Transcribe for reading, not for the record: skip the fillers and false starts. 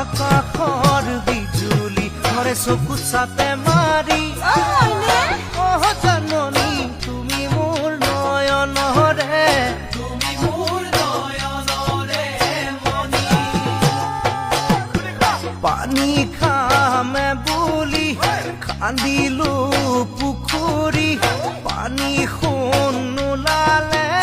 আকাশৰ বিজুলি ধৰে চকু চাপে মাৰি জাননী তুমি মোৰ নয়নৰে পানী খামে বুলি খান্দিলো পুখুৰী পানী সোণ নোলালে